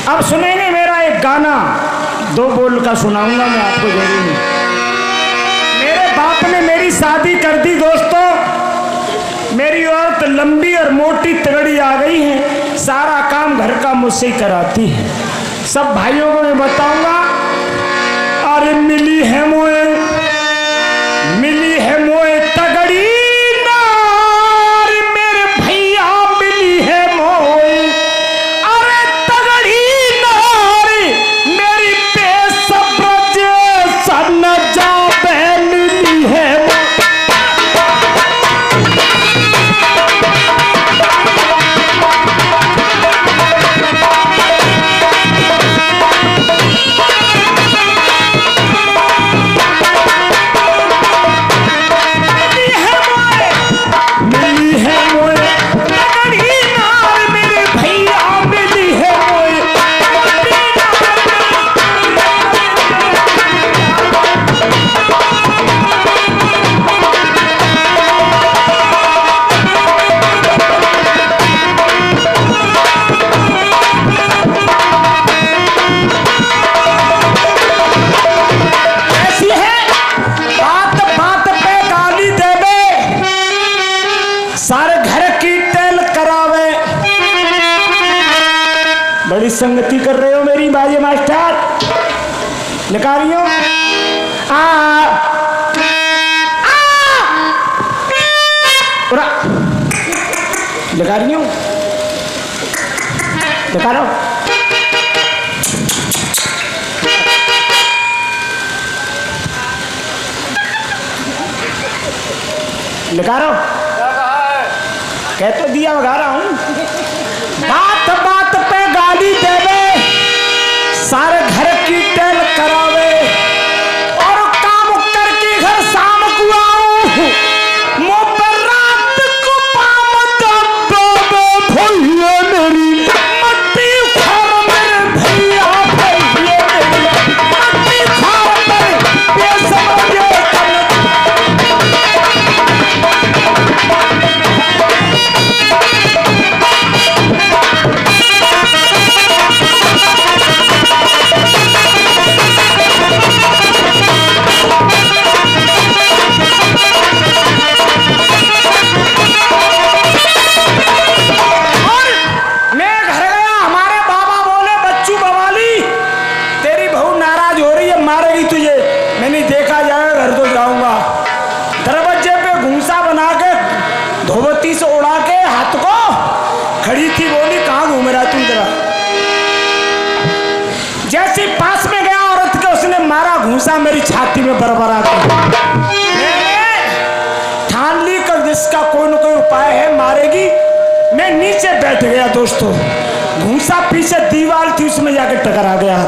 अब सुनेंगे मेरा एक गाना, 2 बोल का सुनाऊंगा मैं आपको जरूर। मेरे बाप ने मेरी शादी कर दी दोस्तों, मेरी औरत लंबी और मोटी तगड़ी आ गई है, सारा काम घर का मुझसे ही कराती है। सब भाइयों को मैं बताऊंगा, अरे मिली है मोए तगड़ी नार, मेरे भैया मिली है मोए, अरे तगड़ी नार मेरी बेसब्र सन जा बहन मिली है। सारे घर की टेल करावे। बड़ी संगति कर रहे हो मेरी बाजे मास्टर, लिखा रही हो लिखा रही हूँ, लिखा रहा हूँ। लिखा रहा हूँ, कह तो दिया लगा रहा हूं। बात बात पे गाली देवे, सारे घर की टेल करावे, और काम करके घर शाम को आऊं, मुंह पर रात को पाम दबावे। भैया मेरी मट्टी खार, मेरे भैया मेरी मट्टी खार, मेरे बेसमझे धोबती से उड़ा के हाथ को खड़ी थी, बोली कहाँ घूम रहा तू जरा। जैसे पास में गया औरत के, उसने मारा घूंसा मेरी छाती में बरबरा के। ठान ली कर जिसका कोई न कोई उपाय है, मारेगी। मैं नीचे बैठ गया दोस्तों, घूंसा पीछे दीवार थी उसमें जाके टकरा गया।